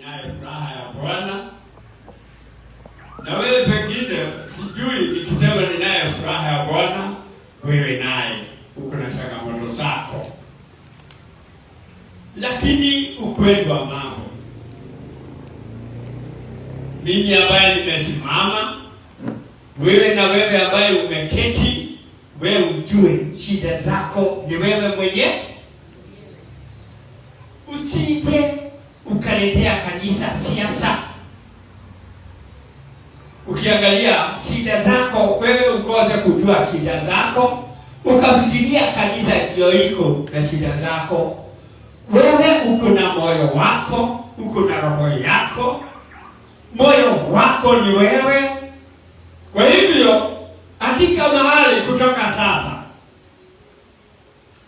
ninayo furaha ya Bwana. Na wewe pengine sijui nikisema ninayo furaha ya Bwana, wewe naye uko na changamoto zako. Lakini ukweli wa mambo, mimi ambaye nimesimama, wewe na wewe ambaye umeketi, wewe ujue shida zako ni wewe mwenyewe. Usije ukaletea kanisa siasa. Ukiangalia shida zako, wewe ukose kujua shida zako, ukafikiria kanisa ndio iko na shida zako. Wewe uko na moyo wako, uko na roho yako. Moyo wako ni wewe. Kwa hivyo andika mahali kutoka sasa.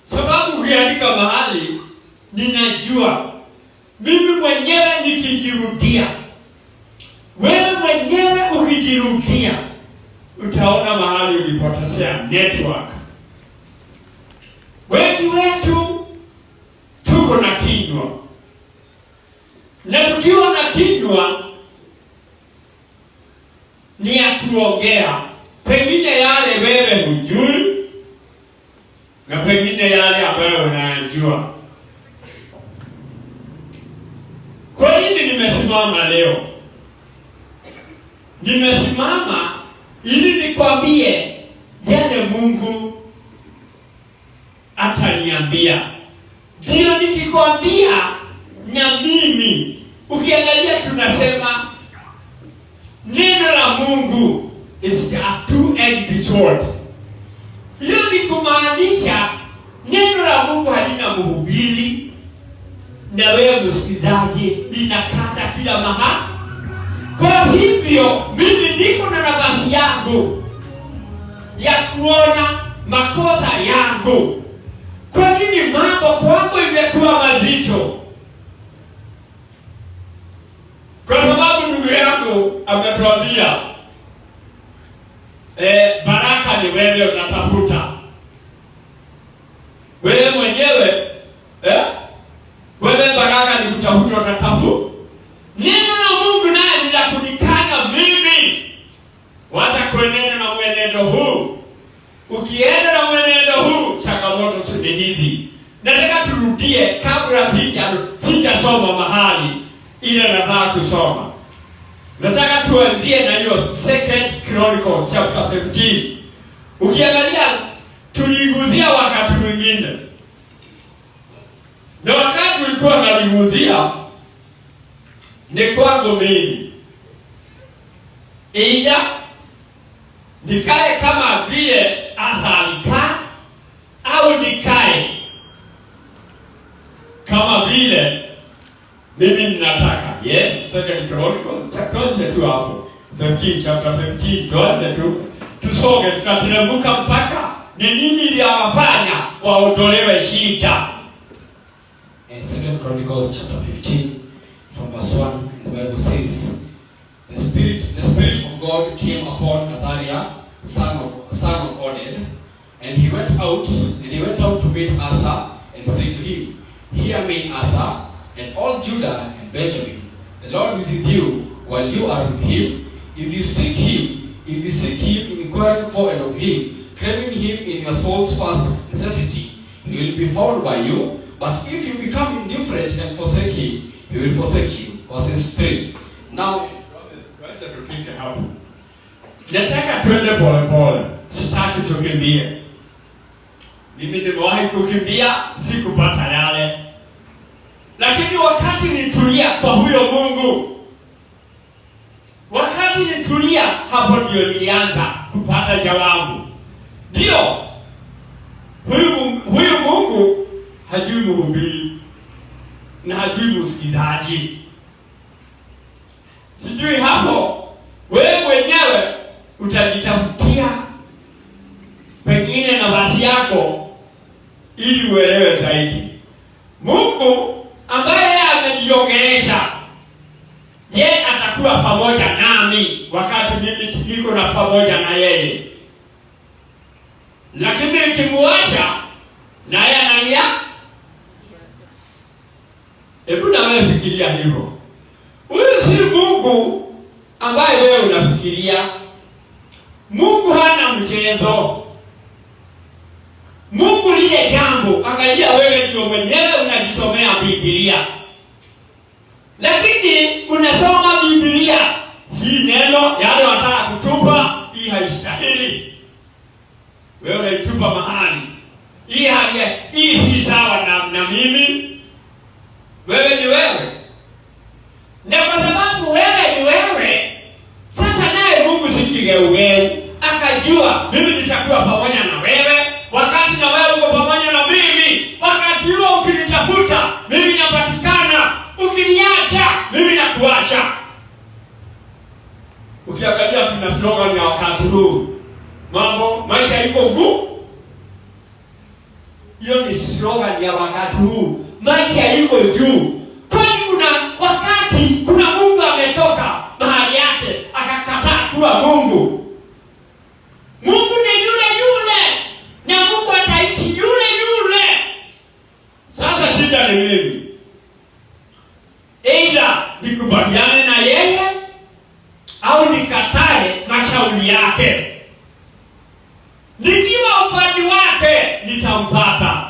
Sababu ukiandika mahali, ninajua mimi mwenyewe nikijirudia, wewe mwenyewe ukijirudia, utaona mahali ulipotezea network. Wengi wetu tuko na kinywa, na tukiwa na kinywa ni ya kuongea, pengine yale wewe hujui na pengine yale ambayo unayajua. Kwa nini nimesimama leo? Nimesimama ili nikwambie yale Mungu ataniambia. Ndio nikikwambia na mimi, ukiangalia tunasema neno la Mungu is a two-edged sword. Hiyo ni kumaanisha neno la Mungu halina mhubiri, na wewe msikizaji linakata kila mahali. Kwa hivyo mimi niko na nafasi yangu ya kuona makosa yangu. Kwa nini mambo kwangu imekuwa mazito? Kwa sababu ndugu yangu ametuambia baraka ni wewe utatafuta. Wewe mwenyewe wewe baraka ni kutafuta utatafuta. Neno la Mungu naye linakunikana mimi. Wacha kuenenda na mwenendo huu. Ukienda na mwenendo huu, changamoto si hizi. Nataka turudie kabla sijasoma mahali ile nataka kusoma. Nataka tuanzie na hiyo 2 Chronicles chapter 15. Ukiangalia tuliiguzia wakati mwingine. Na wakati ulikuwa naliguzia ni kwangu mimi. Ija nikae kama vile Asa alikaa, au nikae kama vile mimi ninataka. Yes, 2 Chronicles tuanze tu hapo 15, chapter 15. Tuanze tu tusonge, tutateremka mpaka ni nini iliyowafanya waondolewe shida. 2 Chronicles chapter 15 from verse 1, the Bible says, the spirit of God came upon Azariah, son of Oded, and he went out to meet Asa and said to him, "Hear me, Asa, and all Judah and Benjamin. The Lord is with you while you are with him. If you seek him, inquiring for and of him, craving him in your soul's first necessity, he will be found by you. But if you become indifferent and forsake him, he will forsake you." Verse 3. Now, nataka twende pole pole. Sitaki tukimbie. Mimi nimewahi kukimbia, sikupata yale. Lakini wakati nitulia kwa huyo Mungu, wakati nitulia, hapo ndio nilianza kupata jawabu. Ndio huyu Mungu hajui mhubiri na hajui msikizaji. Sijui hapo wewe mwenyewe utajitafutia pengine nafasi yako ili uelewe zaidi. Mungu ambaye amejiongelesha, yeye atakuwa pamoja nami wakati mimi niko na pamoja na yeye. Lakini nikimuacha na yeye analia. Hebu na wewe fikiria hivyo. Huyu si Mungu ambaye wewe unafikiria. Mungu hana mchezo. Mungu lile jambo, angalia wewe ndio mwenyewe unajisomea Biblia. Lakini unasoma Biblia, hii neno yale wataka kutupa, hii haistahili. Wewe unaitupa mahali. Hii si sawa na mimi. Wewe ni wewe. Na kwa sababu wewe ni wewe, sasa naye Mungu si kigeugeu. Akajua mimi nitakuwa pamoja na wewe, wakati na wewe uko pamoja na mimi. Wakati huo ukinitafuta, mimi napatikana. Ukiniacha, mimi nakuacha. Ukiangalia tuna slogan ya wakati huu. Maisha iko ngumu. Hiyo ni slogan ya wakati huu. Maisha iko juu. Kwani kuna Mungu ametoka mahali yake akakataa kuwa Mungu. Mungu ni yule na Mungu ataishi yule. Sasa shida ni mimi. Aidha nikubaliane na yeye au nikatae mashauri yake. Nikiwa upande wake nitampata.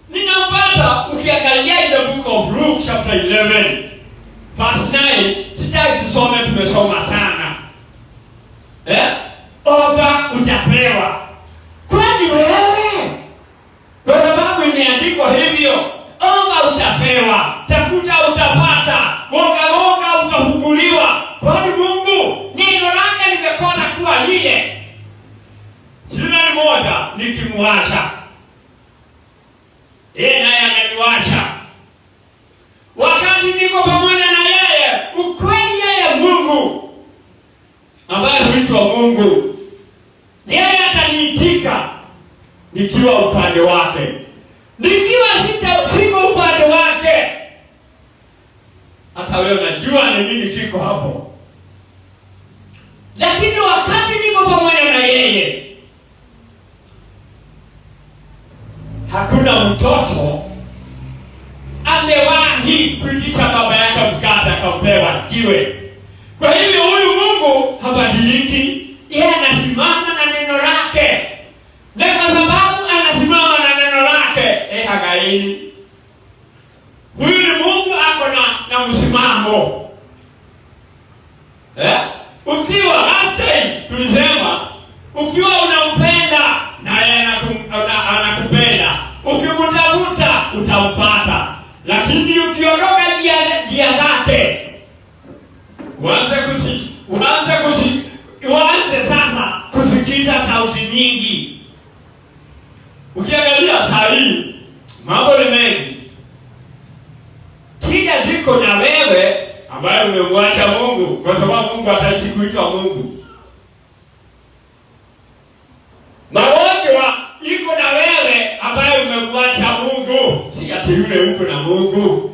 Ninampata ukiangalia the book of Luke chapter 11 verse 9. Sitaki tusome, tumesoma sana. Omba utapewa. Kwani wewe? Kwa sababu imeandikwa hivyo. Omba utapewa, tafuta utapata, gonga utafunguliwa. Kwani Mungu neno lake limekosa kuwa lile. Jina ni moja, nikimwacha yeye naye ameniwacha. Wakati niko pamoja na yeye, ukweli yeye Mungu ambaye huitwa Mungu, yeye ataniitika nikiwa upande wake. Nikiwa siko upande wake, hata wewe unajua ni nini kiko hapo. Lakini wakati niko pamoja na yeye, hakuna mtoto amewahi kuitisha baba yake mkate akapewa jiwe. Kwa hivyo huyu Mungu habadiliki. Yeye anasimama na neno lake. Na kwa sababu anasimama na neno lake, hagaini. Huyu ni Mungu ako na msimamo. Ukiwa last time tulisema ukiwa unampenda na yeye anakupenda, ukimtafuta utampata. Lakini ukiondoka njia zake, uanze sasa kusikiza sauti nyingi. Ukiangalia saa hii mambo ni mengi. Shida ziko na wewe ambaye umemwacha Mungu, kwa sababu Mungu ataishi kuitwa Mungu. Magonjwa iko na wewe ambaye umemwacha Mungu, si ati yule uko na Mungu.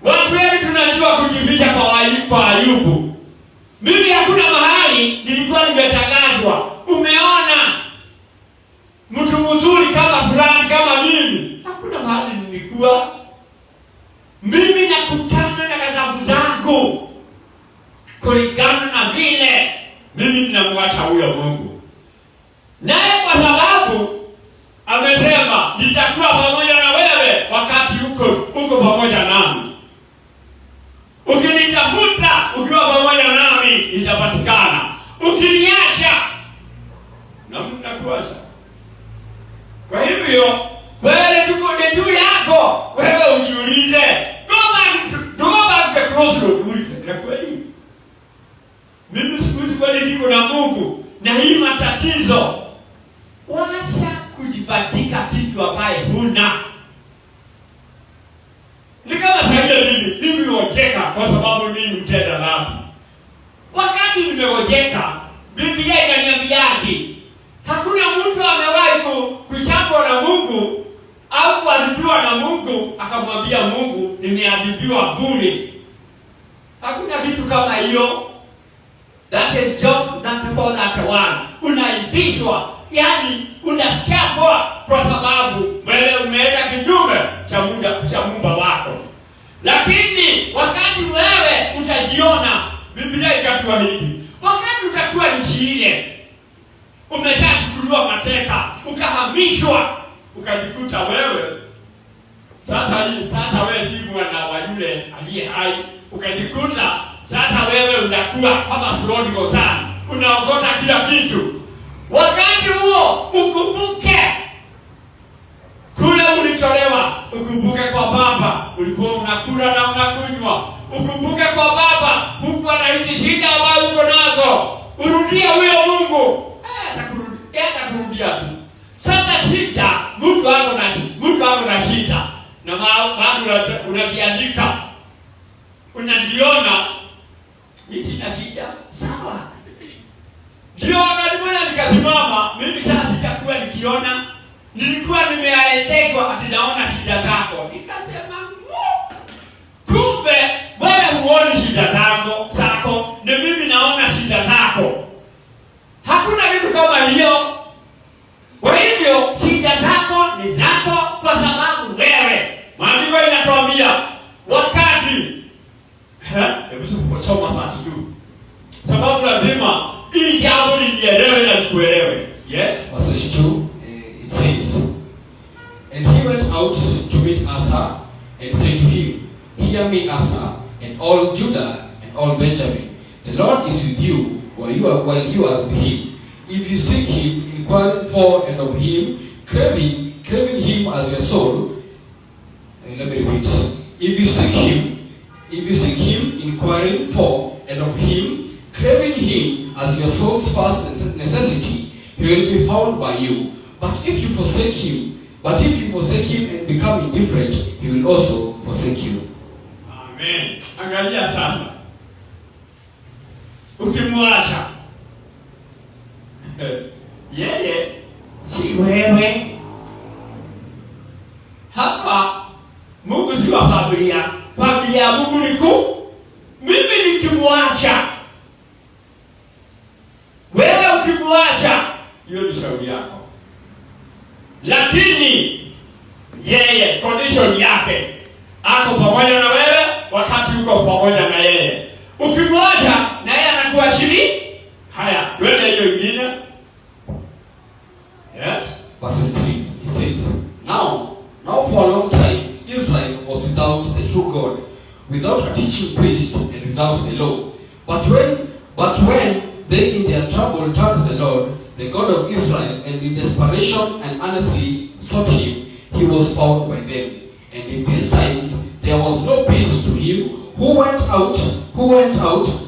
Watu wengi tunajua kujificha kwa Ayubu. Mimi hakuna mahali nilikuwa nimetangazwa. Umeona mtu mzuri kama fulani kama mimi, hakuna mahali nilikuwa. Mimi nakutana na ghadhabu zangu kulingana na vile mimi ninamwacha huyo Mungu. Naye kwa sababu amesema nitakuwa pamoja na wewe wakati uko pamoja nami. Ukinitafuta ukiwa pamoja nami nitapatikana. Ukiniacha na mimi nakuacha. Kwa hivyo wewe tuko juu yako, wewe ujiulize, go back the crossroads. Na kweli mimi sikuzi kweli niko na Mungu na hii matatizo. Wacha kujibadika kitu ambaye huna. Ni kama sasa mimi nimeojeka kwa sababu mimi mtenda dhambi. Wakati nimeojeka, Biblia inaniambiaje? Hakuna mtu amewahi kuchapwa na Mungu au kuadhibiwa na Mungu akamwambia Mungu nimeadhibiwa bure. Hakuna kitu kama hiyo. That is Job 34:1. Unaibishwa, yani unachapwa kwa sababu wewe umeenda kinyume cha Mungu wako. Lakini wakati wewe unajiona, Biblia ikatoa hivi. Wakati utakuwa nchi ile, umeshachukuliwa mateka, ukahamishwa, ukajikuta wewe sasa wewe si mwana wa yule aliye hai, ukajikuta sasa wewe unakuwa kama prodigal son, unaogota kila kitu. Wakati huo ukumbuke kule ulitolewa, ukumbuke kwa baba ulikuwa unakula na unakunywa, ukumbuke kwa baba huko na hizi shida ambazo uko nazo, urudie huyo Mungu. Atakurudia tu. Sasa shida, mtu ako na shida na bado unajiandika, unajiona mimi sina shida, sawa. Ndio wakati mmoja nikasimama, mimi sasa sitakuwa nikiona, nilikuwa nimeaelezwa ati naona shida zako. Nikasema kumbe wewe huoni shida zako, na mimi naona shida zako. Hakuna kitu kama hiyo. Kwa hivyo shida zako ni zako kwa sababu wewe. Maandiko inatuambia wakati hebu soma verse 2. Sababu lazima hii jambo lielewe na kuelewe. Yes, verse 2, it says, and he went out to meet Asa and said to him, hear me, Asa, and all Judah and all Benjamin. The Lord is with you while you are with him. If you seek him, inquiring for and of him, craving him as your soul. Let me repeat. If you seek him, inquiring for and of him, craving him as your soul's first necessity, he will be found by you. But if you forsake him and become indifferent, he will also forsake you. Amen. Angalia sasa. Ukimwacha yeye si wewe. Hapa Mungu si wa familia. Familia ya Mungu ni kuu. Mimi nikimwacha, wewe ukimwacha, hiyo ni shauri yako. Lakini yeye condition yake ako pamoja na wewe wakati uko pamoja na yeye. Ukimwacha na yeye anakuwa chini. Haya, wewe hiyo ingine. Yes. Verse 3, it says, Now for a long time, Israel was without the true God, without a teaching priest, and without the law. But when they in their trouble turned to the Lord, the God of Israel, and in desperation and earnestly sought him, he was found by them. And in these times there was no peace to him who went out,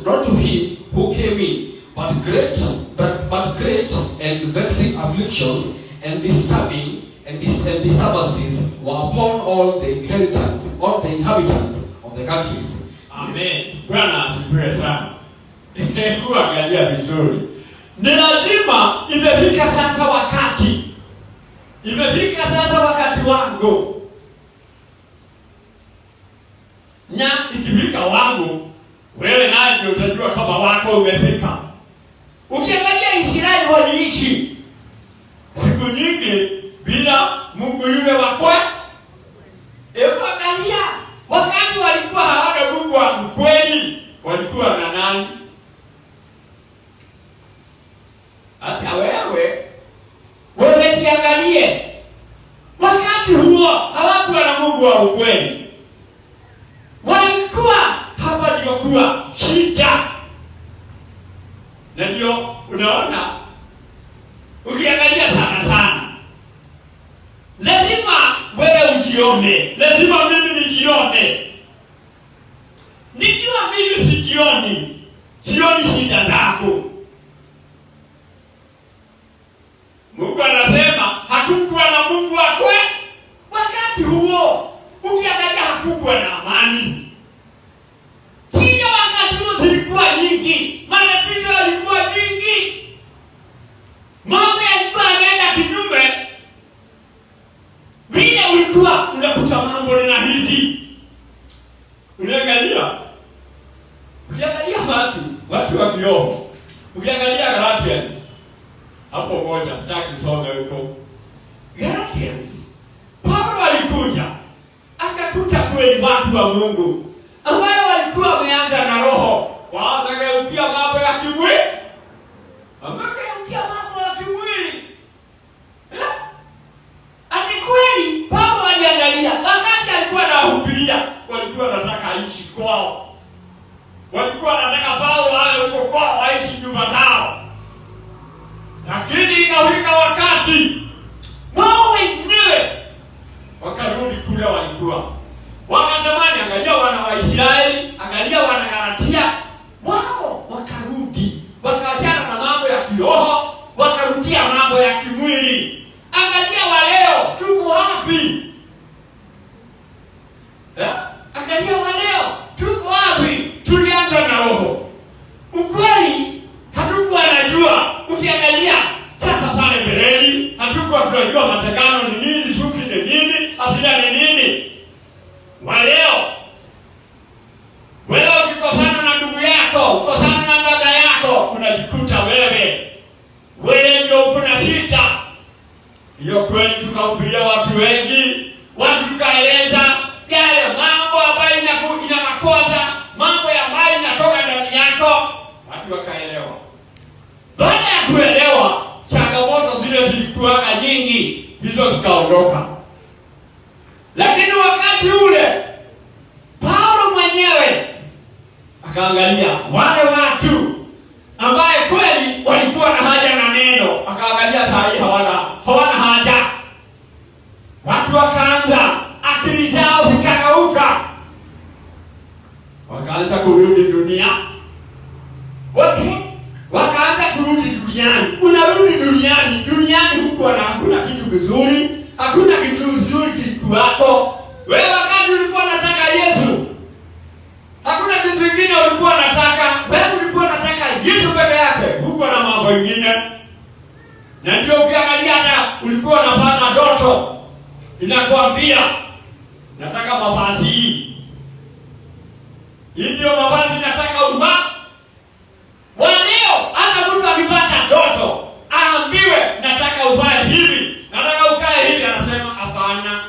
not to him who came in, but great and vexing afflictions and disturbances were upon all the inhabitants of the countries. Amen. Bwana asifiwe sana. Kuangalia vizuri. Ni lazima imefika sasa wakati. Imefika sasa wakati wangu. Na ikifika wangu, wewe naye ndio utajua kama wako umefika. Ukiangalia Israeli waliishi siku nyingi bila Mungu yule wako. Hebu angalia, wakati walikuwa hawana Mungu wa kweli, walikuwa na nani? Hata wewe kiangalie, wakati huo hawakuwa na Mungu wa ukweli. Walikuwa hapa ndio kuwa shida. Na ndio unaona ukiangalia sana lazima wewe ujione, lazima mimi nijione. Nikiwa mimi sioni shida zako. Mungu anasema hakukuwa na Mungu wako wakati huo. Ukiangalia hakukuwa na amani. Shida wakati huo zilikuwa nyingi, matatizo yalikuwa nyingi, mambo yalikuwa yanaenda kinyume. Bila ulikuwa unakuta mambo ni hizi. Ukiangalia watu wa kiroho, ukiangalia Galatians hapo moja, sitaki kusoma huko. Galatians, Paulo alikuja akakuta kweli watu wa Mungu ambao walikuwa wameanza na roho, kwao. Walikuwa wanataka Paulo awe huko kwao, aishi nyumba zao. Lakini ikafika wakati wao wenyewe wakarudi kule walikuwa. Wakatamani, angalia wana wa Israeli, angalia wana Galatia, wao wakarudi. Wakaachana na mambo ya kiroho, wakarudia mambo ya kimwili. Angalia wa leo, tuko wapi? Angalia wa leo, tuko wapi? Tulianza na roho. Ukweli hatukuwa najua. Ukiangalia sasa pale mbeleni, hatukuwa tunajua matakano ni nini, shuki ni nini, asila ni nini. Wa leo, wewe ukikosana na ndugu yako, ukikosana na dada yako, unajikuta wewe ndio uko na shida. Hiyo kweli tukahubiria watu wengi, watu tukaeleza yale mambo ambayo ina makosa, mambo ambayo inatoka ndani yako, watu wakaelewa. Baada ya kuelewa, changamoto zile zilikuwa nyingi, hizo zikaondoka. Lakini wakati ule Paulo mwenyewe akaangalia wale watu ambaye kweli walikuwa na haja na neno, akaangalia saa hii hawana haja. Watu wakaanza, akili zao zikageuka, wakaanza kurudi dunia. Wakaanza kurudi duniani. Unarudi duniani huko na hakuna kitu kizuri, hakuna kitu kizuri kilikuwako. Wewe wakati ulikuwa unataka Yesu, hakuna kitu kingine ulikuwa unataka. Wewe ulikuwa unataka Yesu peke yake, huko na mambo mengine. Na ndio ukiangalia hata ulikuwa unapata ndoto inakwambia nataka mavazi hii. Hii ndio mavazi nataka uvaa. Waleo hata mtu akipata ndoto aambiwe nataka uvae hivi, nataka ukae hivi, anasema hapana.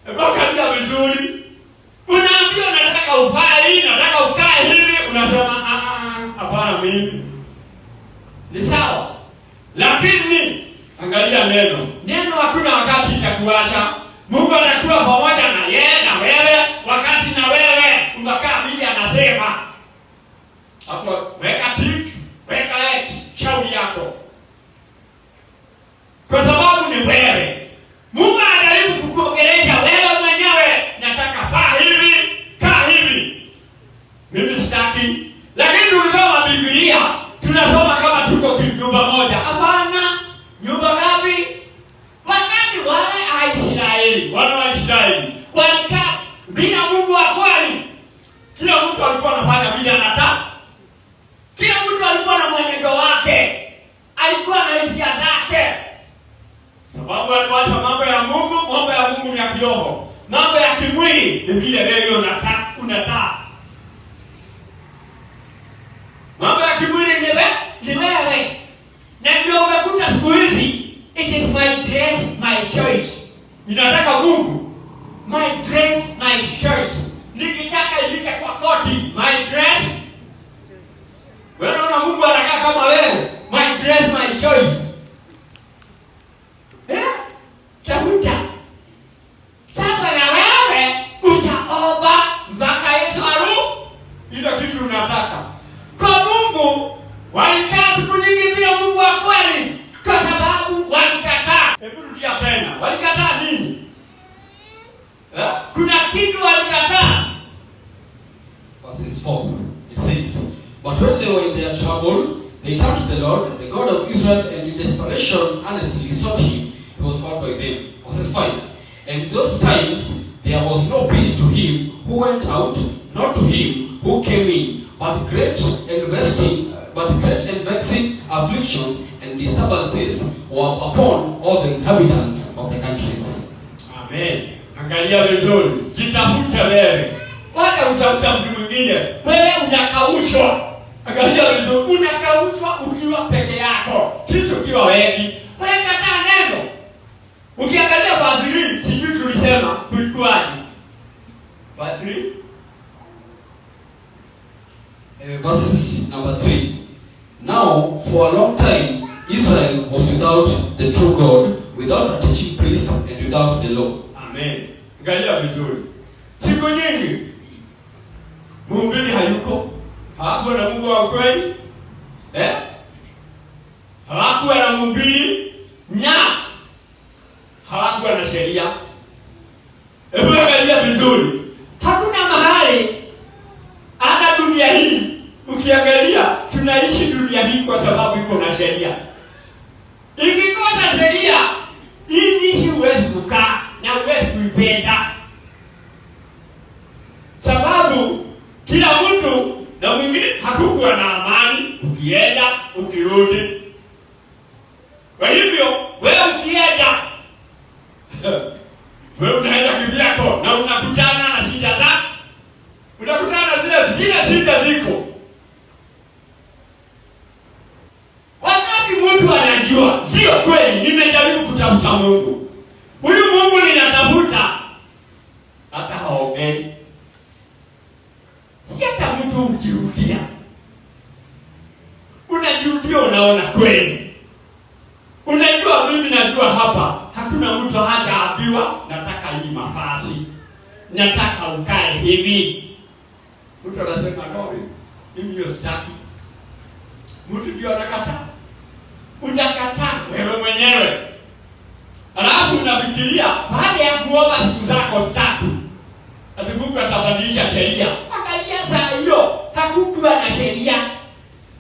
Angalia vizuri. Unaambiwa nataka uvae hivi, nataka ukae hivi, unasema hapana mimi. Ni sawa. Lakini angalia neno hakuna wakati cha kuacha. Mungu anakuwa pamoja na yeye na wewe, wakati na wewe unakaa vile anasema. Hapo weka tick, weka X, shauri yako. Kwa sababu ni wewe. Mungu anajaribu kukuongelesha wewe mwenyewe, nataka vaa hivi, kaa hivi. Mimi sitaki. Lakini tukisoma Biblia, tunasoma kama tuko nyumba moja. Hapana, nyumba ngapi? Wakati wana wa Israeli walikaa bila Mungu wa kweli. Kila mtu alikuwa anafanya vile anataka. Kila mtu alikuwa na mwenendo wake, alikuwa na hisia zake. Sababu aliwacha mambo ya Mungu ni ya kiroho. Mambo ya kimwili ni vile wewe unataka. Mambo ya kimwili ni wewe. Na ndio umekuta siku hizi, it is my dress, my choice. Ninataka Mungu, my dress, my choice. Nikitaka ilike kwa koti, my dress. Wewe unaona Mungu anakaa kama wewe, my dress, my choice. Tafuta. Sasa na wewe utaomba mpaka Yesu ile kitu unataka. Kwa Mungu walikaa siku nyingi bila Mungu wa kweli, kwa sababu walikataa. Hebu rudia tena. Walikataa nini? Kuna kitu walikataa. Verse 4, it says, but when they were in their trouble, they turned to the Lord, the God of Israel, and in desperation earnestly sought him. He was found by them. Verse 5, and in those times there was no peace to him who went out, nor to him who came in, but great and vexing afflictions and disturbances were upon all the inhabitants of the countries. Amen. Angalia vizuri. Jitafuta wewe. Wala utafuta mtu mwingine. Wewe unakaushwa. Angalia vizuri. Unakaushwa ukiwa peke yako. Kisha ukiwa wengi. Wewe kataa neno. Ukiangalia Fadhili, sijui tulisema kulikuwaje. Fadhili. Verses number 3. Now, for a long time, Israel was without the true God, without a teaching priest, and without the law. Amen. Angalia vizuri. Siku nyingi Mhubiri hayuko. Hakuwa na Mungu wa kweli. Hakuwa na mhubiri na hakuwa na sheria. Hebu angalia vizuri. Hakuna mahali ana dunia hii ukiangalia tunaishi dunia hii kwa sababu iko na sheria. Ikikosa sheria, hii nchi huwezi kukaa na huwezi kuipenda. Sababu kila mtu na mwingine hakukuwa na amani, ukienda, ukirudi. Kwa hivyo, wewe ukienda, wewe unaenda kivyako na unakutana na shida zako. Unakutana na zile shida ziko. Wakati mtu anajua, ndio kweli nimejaribu kutafuta Mungu. Huyu Mungu ninatafuta hata haongei. Si hata mtu ukirudia. Unajirudia unaona kweli. Unajua mimi najua hapa hakuna mtu hajaambiwa nataka hii mavazi. Nataka ukae hivi. Mtu anasema no, mimi hiyo sitaki. Mtu ndio anakataa. Unakataa wewe mwenyewe. Alafu unafikiria baada ya kuomba siku zako 3 ati Mungu atabadilisha sheria. Angalia saa hiyo hakukuwa na sheria.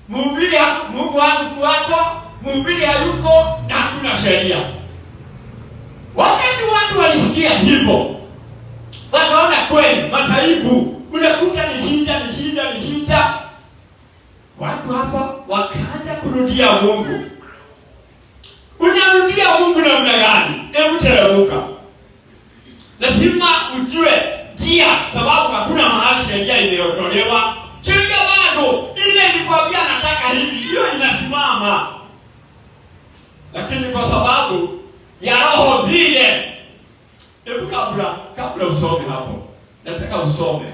Mhubiri Mungu hakuwako, mhubiri hayuko na hakuna sheria. Wakati watu walisikia hivyo, wakaona kweli masaibu unakuta ni shida. Watu hapa wakaanza kurudia Mungu. Unarudia Mungu namna gani? Hebu teremka. Lazima ujue njia, sababu hakuna mahali sheria imeondolewa. Sheria bado ile ilikwambia nataka hivi, hiyo inasimama. Lakini kwa sababu ya roho zile, hebu kabla usome hapo, nataka usome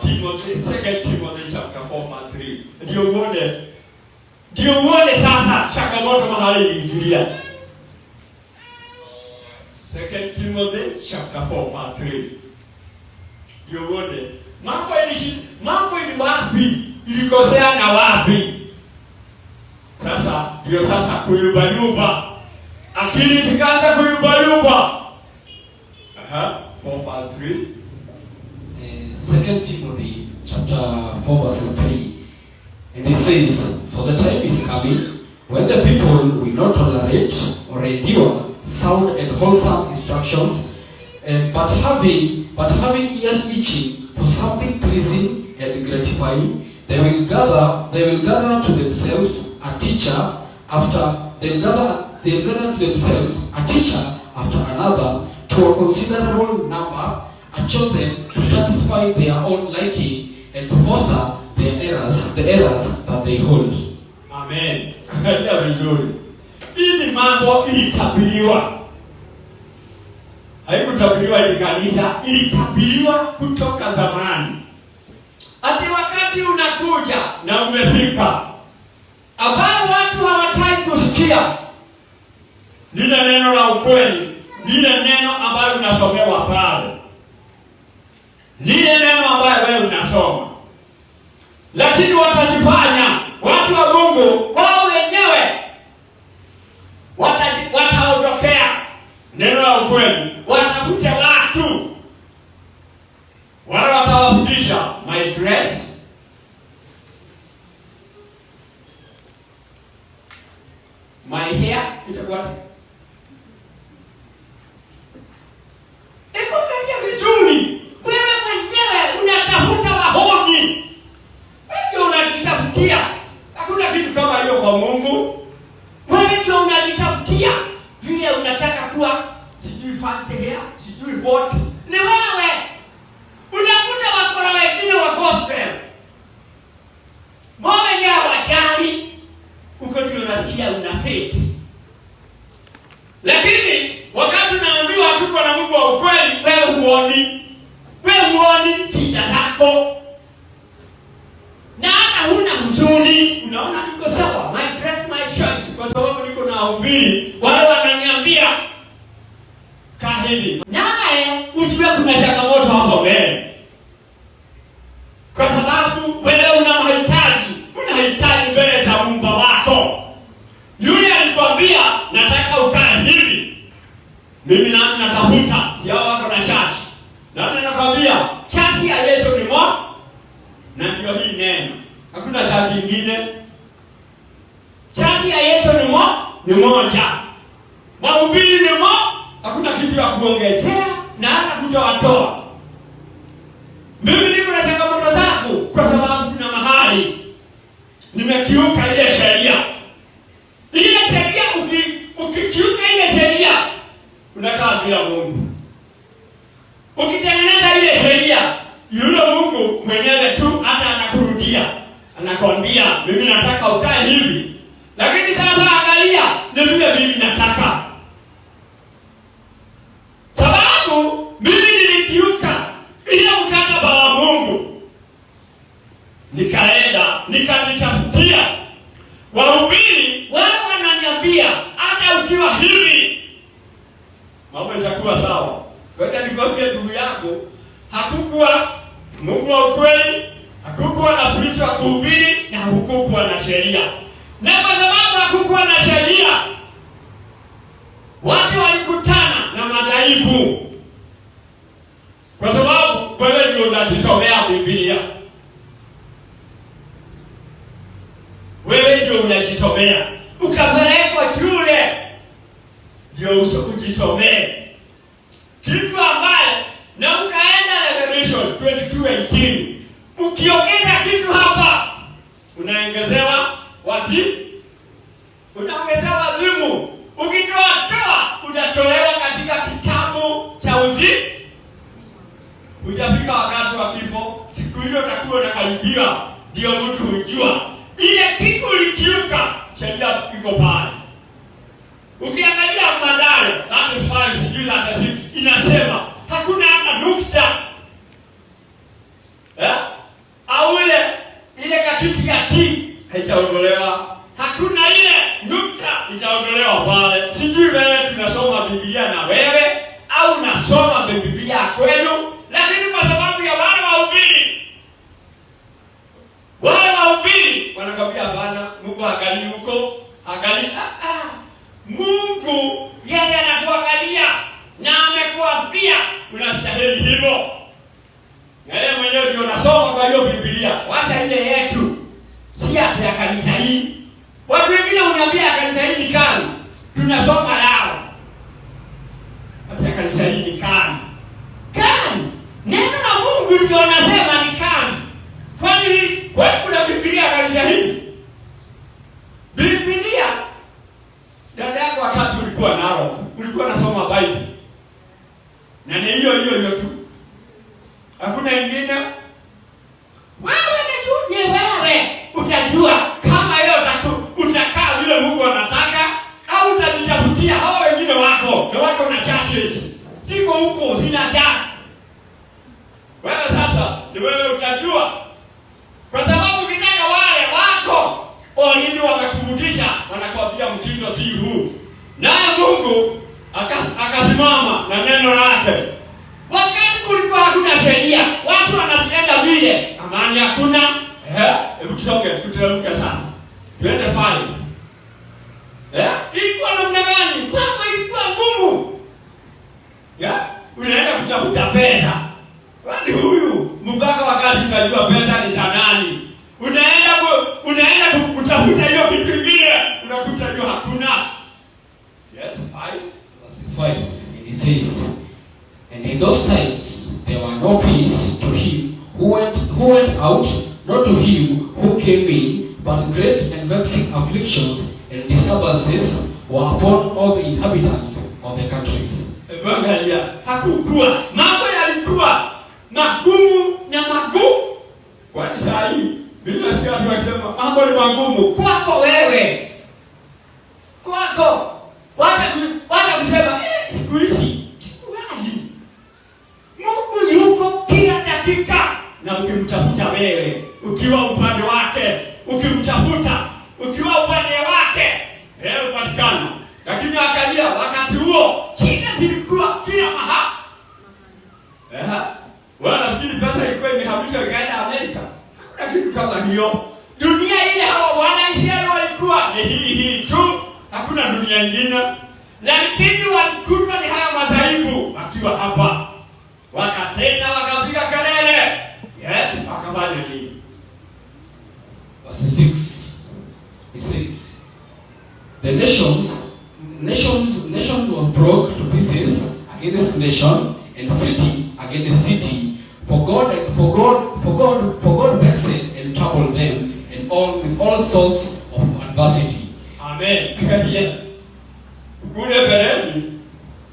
Timothy, 2 Timothy chapter 4:3. Ndio uone sasa changamoto mahali iliingilia. 2 Timothy chapter 4:3. Ndio uone mambo ni wapi, ilikosea na wapi. Sasa ndio kuyumba. Akili zikaanza kuyumba. 4:3. 2 Timothy chapter 4 verse 3, and it says, "For the time is coming when the people will not tolerate or endure sound and wholesome instructions, but having ears itching for something pleasing and gratifying, they will gather to themselves a teacher after another, to a considerable number are chosen to satisfy their own liking and to foster the errors that they hold." Amen. Angalia vizuri. Hii mambo ilitabiriwa. Haikutabiriwa hili kanisa, ilitabiriwa kutoka zamani. Ati wakati unakuja na umefika, ambao watu hawataki kusikia lile neno la ukweli, lile neno ambalo unasomewa pale, lile neno ambalo wewe unasoma. Lakini watajifanya watu wa Mungu wao wenyewe, wataondokea neno la ukweli, watafute watu wale watawafundisha my dress, my hair, itakuwa vizuri. Wewe mwenyewe unatafuta wahoni. Wewe unajitafutia. Hakuna kitu kama hiyo kwa Mungu. Wewe ndio unajitafutia vile unataka kuwa, sijui fancy hair, sijui what. Ni wewe. Unakuta wakora wengine wa gospel. Mbona yeye hawajali? Uko ndio unasikia una faith. Lakini wakati unaambiwa tuko na Mungu wa ukweli, wewe huoni shida zako. Na hata huna huzuni, unaona niko sawa, my dress, my choice, kwa sababu niko na ubiri, wale wananiambia kaa hivi. Naye ujue kuna changamoto hapo mbele. hii neno. Hakuna church nyingine. Church ya Yesu ni moja. Mahubiri ni moja. Hakuna kitu ya kuongezea na hata kutowatoa. Mimi niko na changamoto zangu kwa sababu kuna mahali nimekiuka ile sheria. Ile sheria ukikiuka ile sheria unakaa bila Mungu. Ukitengeneza ile sheria, yule Mungu mwenyewe tu hata anakurudia. Anakwambia mimi nataka ukae hivi. Lakini sasa angalia, ni vile mimi nataka. Sababu mimi nilikiuka ile mkataba wa Mungu. Nikaenda, nikajitafutia wahubiri wale wananiambia hata ukiwa hivi mambo yatakuwa sawa. Ngoja nikwambie ndugu yako, hakukuwa Mungu wa ukweli, hakukuwa na priest wa kuhubiri na hakukuwa na sheria. Na kwa sababu hakukuwa na sheria, watu walikutana na madhaibu. Kwa sababu wewe ndio unajisomea Biblia. Wewe ndio unajisomea. Ukapelekwa shule ndio ujisomee. Kitu ambaye na ukaenda Revelation 22:18. Ukiongeza kitu hapa unaongezewa wazimu. Unaongezewa wazimu. Ukitoa utatolewa katika kitabu cha uzimu. Hujafika wakati wa kifo, siku hiyo utakuwa unakaribia, ndio mtu hujua ile kitu ulikiuka, sheria iko pale. Ukiangalia Mathayo 5:6 inasema hakuna hata nukta. Au ile kakitu ya T haitaondolewa. Hakuna ile nukta itaondolewa pale. Sijui wewe tunasoma Biblia na wewe au unasoma Biblia kwenu, lakini kwa sababu ya wale wahubiri wanakwambia bana, Mungu angalia huko, angalia Mungu yeye anakuangalia na amekuambia unastahili hivyo. Na yeye mwenyewe ndio unasoma kwa hiyo Biblia. Wacha ile yetu. Si ya kanisa hii. Watu wengine uniambia kanisa hii ni kali. Tunasoma lao. Hata kanisa hii ni kali. Kali. Neno la Mungu ndio anasema ni kali. Kwani kuna Biblia kanisa hii? Biblia dada yako wakati ulikuwa nao, ulikuwa unasoma Bible. Na ni hiyo tu. Hakuna ingine. Wewe utajua kama hiyo utakaa vile Mungu anataka au utajitafutia hao wengine wako. Na wako na churches. Siko huko zinajaa. Wewe sasa ni wewe utajua. Kwa sababu ukitaka wale wako walini wamekufundisha, wanakuambia mtindo si huu. Naye Mungu akasimama na neno lake. Wakati kulikuwa hakuna sheria, watu wanasienda vile, amani hakuna. Hebu tusonge, tuteremke sasa. Twende 5. Ilikuwa namna gani? Mambo ilikuwa ngumu. Unaenda kutafuta pesa. Kwani huyu mpaka wakati utajua pesa ni za nani? Unaenda kutafuta hiyo kitu kingine, unakuta hiyo hakuna. Yes, 5. Verse 5. And it says, and in those times there were no peace to him who went out, not to him who came in, but great and vexing afflictions and disturbances were upon all the inhabitants of the countries. Angalia, hakukuwa mambo yalikuwa magumu na magumu. Kwani saa hii mimi nasikia watu wakisema mambo ni magumu kwako wewe. Kwako. Wata kusema siku hizi wali. Mungu yuko kila dakika na ukimtafuta wewe, ukiwa upande wake, ukimtafuta, ukiwa upande wake, upatikana. Lakini angalia wakati huo shida zilikuwa kila mahali. Wanafikiri pesa ilikuwa imehamishwa ikaenda Amerika. Hakuna kitu kama hiyo. Dunia ile hao Wanaisraeli walikuwa ni hii tu. Hakuna dunia nyingine. Lakini walikuwa ni haya madhaibu wakiwa hapa. Wakatenda, wakapiga kelele. Yes, wakafanya nini? God vexed and troubled them, and all with all sorts of adversity. Amen. Kule bereni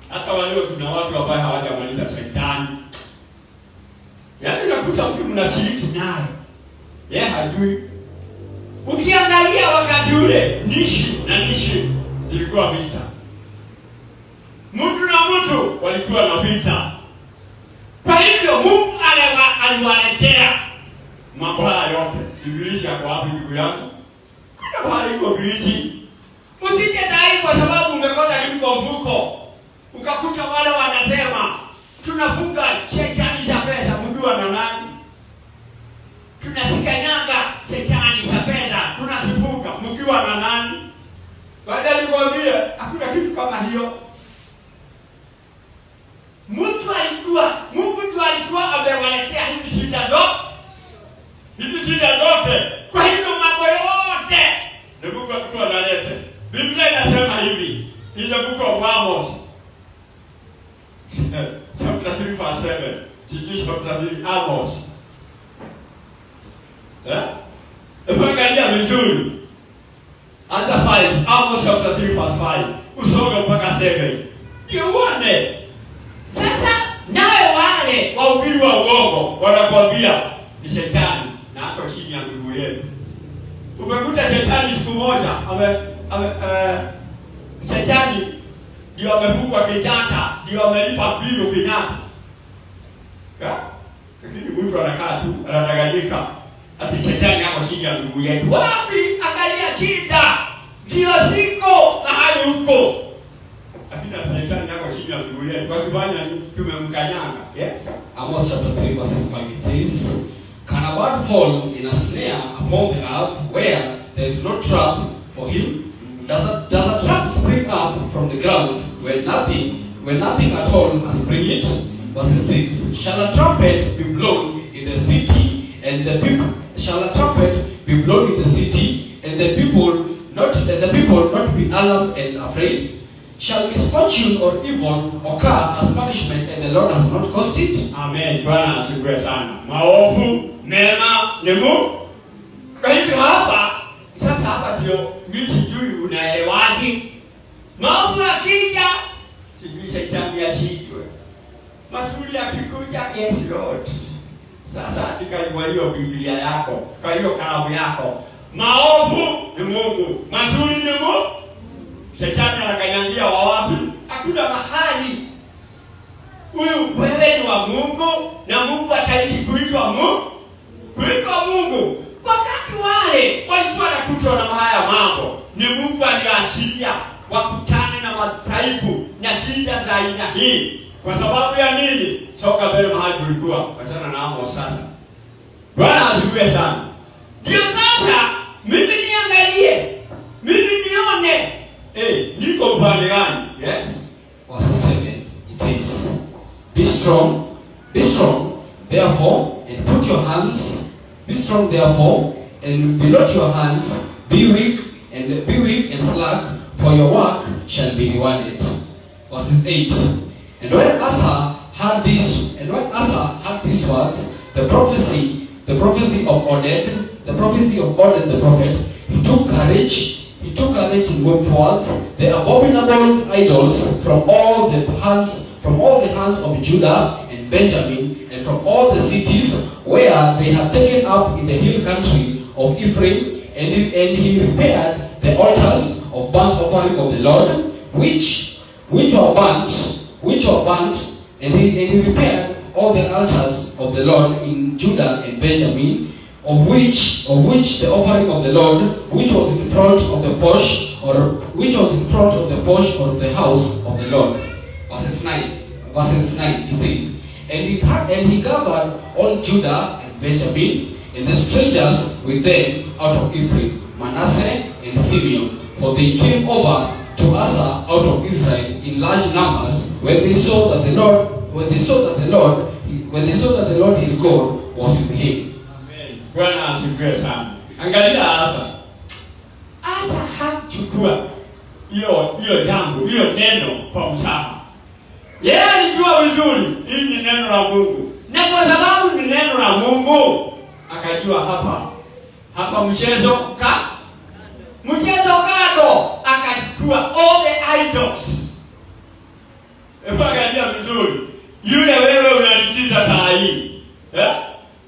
hata walio tuna watu ambao hawajamaliza shetani. Yaani unakuta mtu mnashiriki naye. Yeye hajui. Ukiangalia wakati ule nishi zilikuwa vita. Mtu na mtu walikuwa na vita. Kwa hivyo Mungu aliwaletea mambo haya yote. Ibilisi yako wapi ndugu yangu? Kuna wale iko ibilisi. Usije dai kwa sababu umekosa liko mvuko. Ukakuta wale wanasema tunafunga shetani za pesa mkiwa na nani? Tunatikanyanga shetani za pesa tunasifunga mkiwa na nani? Baada nikwambie hakuna kitu kama hiyo. Mungu tu alikuwa amewaletea hizi shida zote. Kwa hivyo mambo yote ni Mungu alikuwa analeta. Biblia inasema hivi, in the book of Amos, chapter 3 verse 7, chapter 3, Amos. Angalia vizuri. Hata 5, Amos chapter 3 verse 5, usome mpaka 7. Ndio uone. Sasa nawe wale wahubiri wa uongo wanakuambia ni shetani na hapo chini ya miguu yetu. Umekuta shetani siku moja shetani ndio amefungwa Kenyatta, ndio amelipa bilo Kenyatta. Lakini mtu anakaa tu anadanganyika ati shetani hapo chini ya miguu yetu. Wapi? Angalia shida. Ndio siko na hali huko. Lakini shetani hapo chini ya miguu yetu. Kwa kibanya ni tumemkanyanga. Yes. Amos chapter 3 verse 5 it says, "Can a bird fall in a snare upon the earth where there is no trap for him? Does a trap spring up from the ground when nothing at all has spring it?" Verse 6, "Shall a trumpet be blown in the city, and the people not be alarmed and afraid? Shall misfortune or evil occur as punishment, and the Lord has not caused it?" Amen. Bwana asifiwe sana. Maovu, mema, nemu. Kwa hivyo hapa sio mimi sijui unaelewaje. Maovu yakija, sijui shetani ashindwe. Mazuri yakikuja, yes Lord. Sasa andika hiyo Biblia yako, kwa hiyo kalamu yako. Maovu ni Mungu, mazuri ni Mungu. Shetani anakanyangia wapi? Hakuna mahali. Huyu wewe ni wa Mungu na Mungu ataishi kuitwa Mungu. Kuitwa Mungu. Wakati wale walikuwa nakutwa na haya mambo, ni Mungu aliachilia wakutane na masaibu na shida za aina hii. Kwa sababu ya nini? Soka mbele mahali tulikuwa. Achana na Amos sasa. Bwana asifiwe sana. Ndio sasa mimi niangalie. Mimi nione. Niko upande gani? Yes. Verse 7 it says, be strong, therefore, and put your hands. Be strong, therefore, and below your hands. Be weak and slack, for your work shall be rewarded. Verses 8. And when Asa heard these words, the prophecy of Oded the prophet, he took courage and went forth the abominable idols from all the hands of Judah and Benjamin, and from all the cities where they had taken up in the hill country of Ephraim, and he repaired the altars of burnt offering of the Lord, which were burnt, and he repaired all the altars of the Lord in Judah and Benjamin, of which the offering of the Lord, which was in front of the porch, or the house of the Lord. Verses 9 it says, and he gathered all Judah and Benjamin, and the strangers with them out of Ephraim, Manasseh and Simeon, for they came over to Asa out of Israel in large numbers, when they saw that the Lord his God was with him. Bwana asifiwe sana. Angalia Asa hakuchukua hiyo jambo, hiyo neno kwa mzaha. Yeye alijua vizuri hili ni neno la Mungu. Na kwa sababu ni neno la Mungu, akajua hapa mchezo kando, akachukua all the idols. Angalia vizuri. Yule wewe unalikiza saa hii.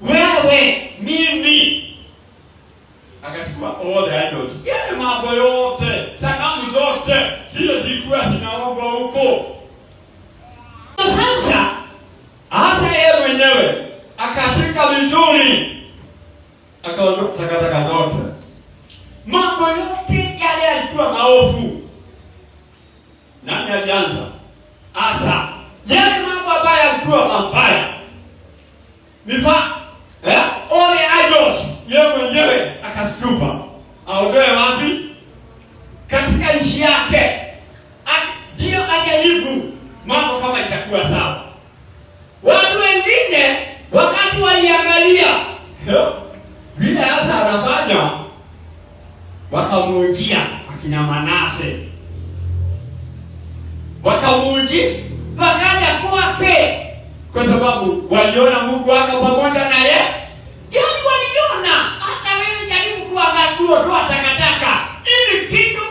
Wewe mimi akachukua all the idols. Yale mambo yote, sanamu zote zile zilikuwa zinaomba huko. Sasa hasa yeye mwenyewe akatika vizuri, akaondoa takataka zote. Mambo yote yale yalikuwa maovu. Nani alianza? Asa. Yale mambo ambayo yalikuwa mabaya. All the idols, yeye mwenyewe akastupa. Aondoe wapi? Katika nchi yake. Ndio ajaribu mambo kama itakuwa sawa. Watu wengine wakati waliangalia vile Asa anafanya, wakamujia akina Manase, wakaja kwake kwa sababu waliona Mungu wako pamoja naye. Yaani waliona hata wewe jaribu kuangalia tu takataka ili kitu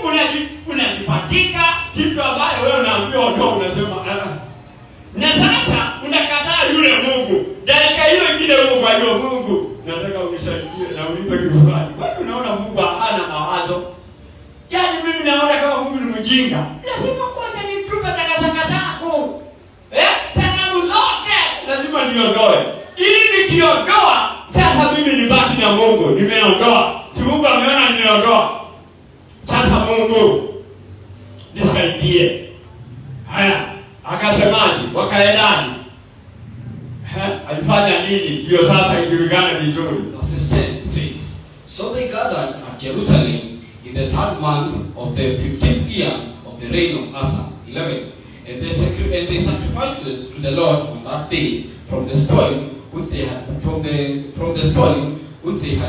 unajipandika kitu ambayo wewe unaambiwa ndio unasema na sasa unakataa yule Mungu. Dakika hiyo ingine huko kwa hiyo Mungu, nataka unisaidie na unipe kitu fulani. Wewe unaona Mungu hana mawazo. Yaani mimi naona kama Mungu ni mjinga. Lazima kwanza nitupe takataka zangu. Sanamu zote lazima niondoe. Ili nikiondoa sasa mimi nibaki na Mungu. Nimeondoa. Si Mungu ameona nimeondoa. Sasa Mungu nisaidie. Haya, akasemaje? Wakaendani. Alifanya nini? Ndio sasa ijulikane vizuri. Verse 10 says, so they gathered at Jerusalem in the 3rd month of the 15th year of the reign of Asa, 11, and they sacrificed to the Lord on that day from the spoil which they had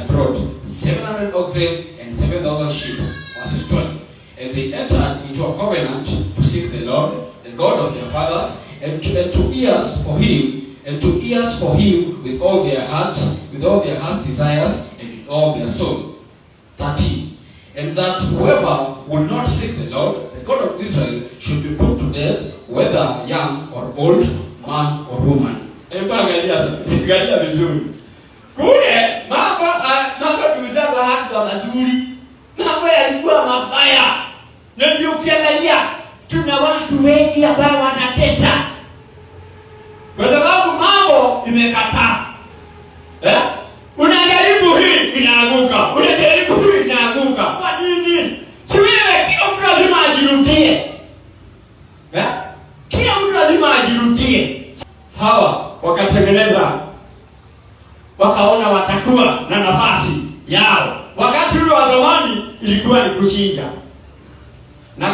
brought 700 oxen and 7,000 sheep. Verse 12. And they entered into a covenant to seek the Lord, the God of their fathers, and to ears for him with all their heart, with all their heart's desires, and with all their soul. 13. And that whoever would not seek the Lord, the God of Israel, should be put to death, whether young or old, man or woman. Angalia vizuri. Kule mambo tuuzaba hapa mazuri. Mambo yalikuwa mabaya. Na ndio ukiangalia tuna watu wengi ambao wanateta. Kwa sababu mambo imekataa. Unajaribu hii inaanguka. Unajaribu hii inaanguka. Kwa nini? Si wewe kila mtu lazima ajirudie. Kila mtu lazima ajirudie. Hawa wakatengeneza, wakaona watakuwa na nafasi yao. Wakati ule wa zamani ilikuwa ni kuchinja na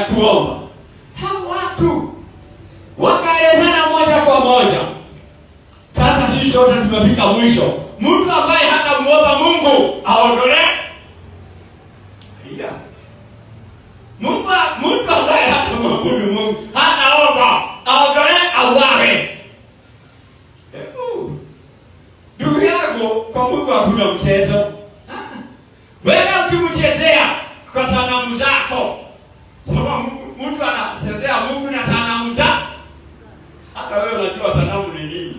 kuomba. Hao watu wakaelezana moja kwa moja. Sasa sisi wote tumefika mwisho. Mtu ambaye hata muomba Mungu aondolee. Mtu ambaye hata muabudu Mungu hataomba aondolee auawe. Ndugu yangu, kwa Mungu hakuna mchezo. Wewe ukimchezea kwa sanamu zako, sababu mtu anachezea Mungu na sanamu zake. Hata wewe unajua sanamu ni nini?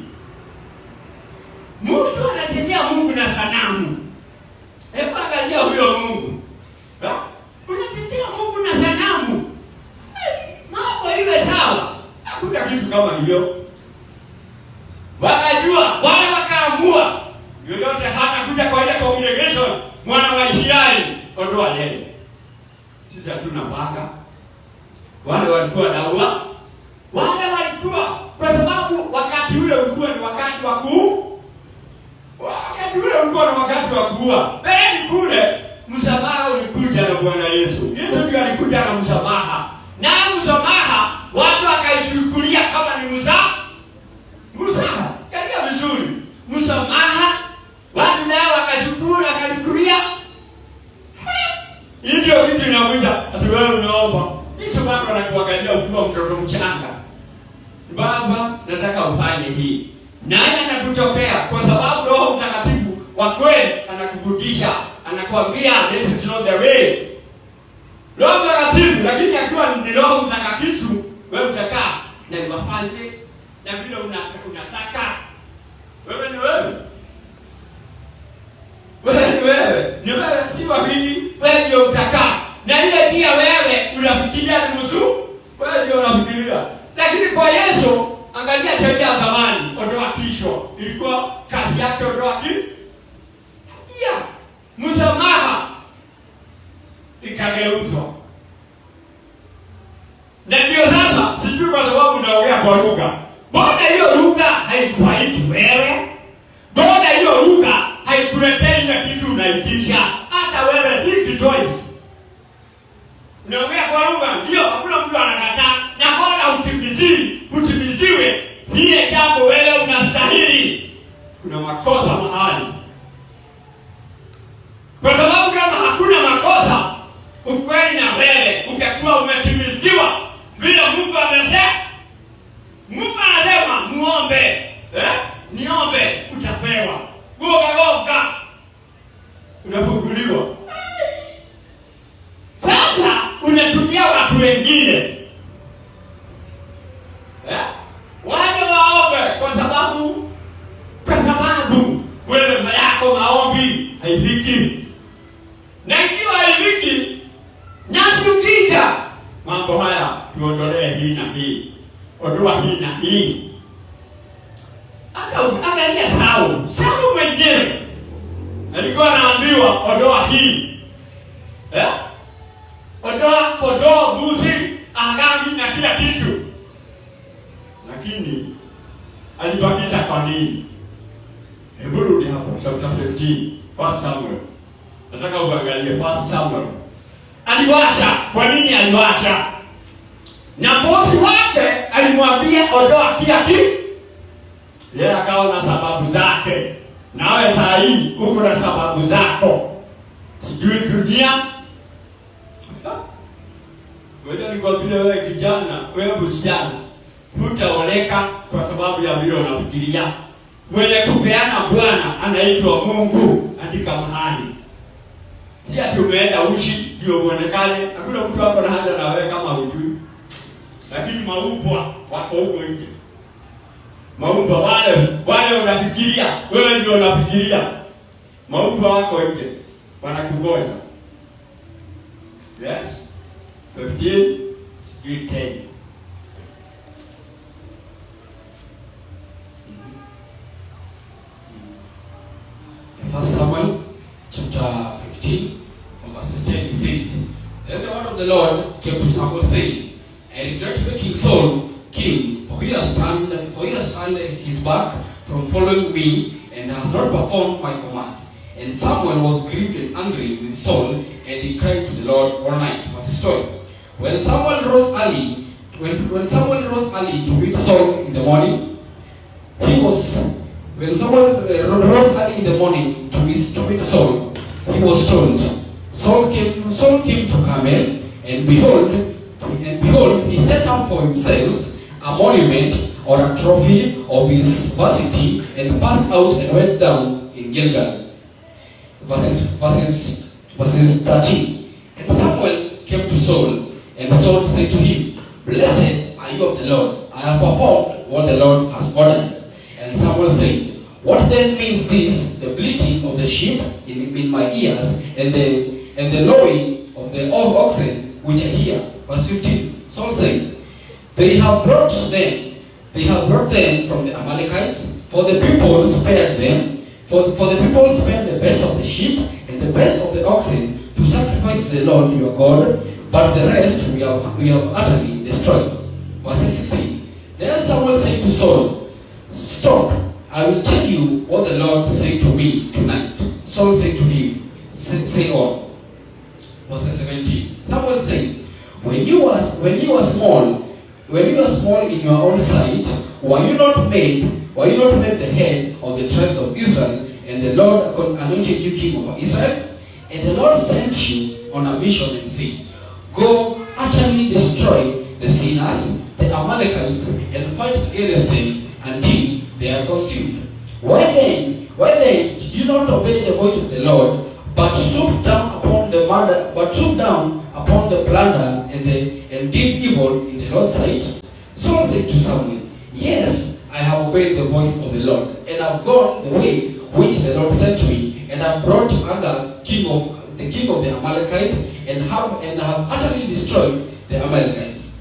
Mtu anachezea Mungu na sanamu. Hebu angalia huyo Mungu. Unachezea Mungu na sanamu. Mambo iwe sawa. Hakuna kitu kama hiyo. Wakajua, wale wakaamua. Yoyote hata kuja kwa ile congregation, mwana wa Israeli, ondoa yeye. Sisi hatuna panga. Wale walikuwa naua. Wale walikuwa kwa sababu wakati ule ulikuwa ni wakati wa kuua. Bali kule msamaha ulikuja na Bwana Yesu. Yesu ndiye alikuja na msamaha. Na msamaha watu wakaichukulia kama ni msamaha. Kalia vizuri. Msamaha watu nao wakashukuru akalikulia. Ndio kitu inamuita ati wewe unaomba. Hicho bado anakuangalia ukiwa mtoto mchanga. Baba, nataka ufanye hii. Naye yaani anakutokea kwa sababu Roho Mtakatifu wa kweli anakufundisha, anakuambia this is not the way. Roho Mtakatifu, lakini akiwa ni Roho Mtakatifu, wewe utakaa na mafansi na vile unataka. Wewe ni wewe. Ni wewe si wawili, wewe ndio utakaa. Na ile pia wewe unafikiria ni mzuri, wewe ndio unafikiria. Lakini kwa Yesu, angalia sheria ya zamani, ondoa kisho. Ilikuwa kazi yake ondoa kisho. Msamaha ikageuzwa. Na ndio sasa sijui kwa sababu unaongea kwa lugha. Mbona hiyo lugha haikufaidi wewe? Mbona hiyo lugha haikuletei ile kitu unaitisha? Hata wewe think twice. Unaongea kwa lugha, ndio hakuna mtu anakataa. Na mbona utimiziwe ile jambo wewe unastahili? Kuna makosa mahali. Kwa sababu kama hakuna makosa, ukweli na wewe utakuwa umetimiziwa vile Mungu amesema. Mungu anasema muombe, niombe utapewa. Goga unafunguliwa. Sasa unatumia watu wengine. Waje waombe kwa sababu wewe yako maombi haifiki. Na ikiwa haifiki, nasukija mambo haya tuondolee hii na hii. Ondoa hii na hii. Angalia Saul mwenyewe alikuwa anaambiwa ondoa hii. Ondoa kondoo, mbuzi, agani na kila kitu. Lakini alibakiza kwa nini? Hebu rudi hapo chapter 15, 1 Samuel. Nataka uangalie 1 Samuel. Aliwacha. Kwa nini aliwacha? Na bosi wake alimwambia ondoa kila kitu. Yeye akawa na sababu zake. Nawe saa hii uko na sababu zako. Sijui dunia. Wewe nikwambia wewe kijana, wewe msichana, hutaoleka kwa sababu ya vile unafikiria. Mwenye kupeana Bwana anaitwa Mungu. Andika mahali. Si ati umeenda uchi ndio uonekane. Hakuna mtu hapa na haja na wewe kama hujui. Lakini maumbwa wako huko nje. Maumbwa wale unafikiria, wewe ndio unafikiria. Maumbwa wako nje. Wanakungoja. Yes. 15 street 10. First Samuel chapter 15 from verse 10 it says, Then the word of the Lord came to Samuel saying, I regret making Saul king, for he has turned his back from following me and has not performed my commands. And Samuel was grieved and angry with Saul, and he cried to the Lord all night. Verse 12. When Samuel rose early to meet Saul in the morning, when Samuel rose early in the morning to meet Saul, he was told, Saul came to Carmel, and behold, he set up for himself a monument or a trophy of his varsity, and passed out and went down in Gilgal. Verses 13. And Samuel came to Saul, and Saul said to him, Blessed are you of the Lord, I have performed what the Lord has ordered. And Samuel said, What then means this, the bleating of the sheep in my ears, and the lowing of the oxen which I hear? Verse 15. Saul said, They have brought them from the Amalekites, for the people spared them, for the people spared the best of the sheep and the best of the oxen to sacrifice to the Lord your God, but the rest we have utterly destroyed. Verse 16. Then Samuel said to Saul, Stop, I will tell you what the Lord said to me tonight. Saul said to him, Say on. Verse 17. Samuel said, When you were small in your own sight, were you not made the head of the tribes of Israel, and the Lord anointed you king over Israel? And the Lord sent you on a mission and said, Go utterly destroy the sinners, the Amalekites, and fight against them until they are consumed. Why then did you not obey the voice of the Lord, but swooped down upon the plunder and did evil in the Lord's sight? Saul said to Samuel, yes, I have obeyed the voice of the Lord, and have gone the way which the Lord sent me, and have brought Agag, king of the Amalekites, and have utterly destroyed the Amalekites.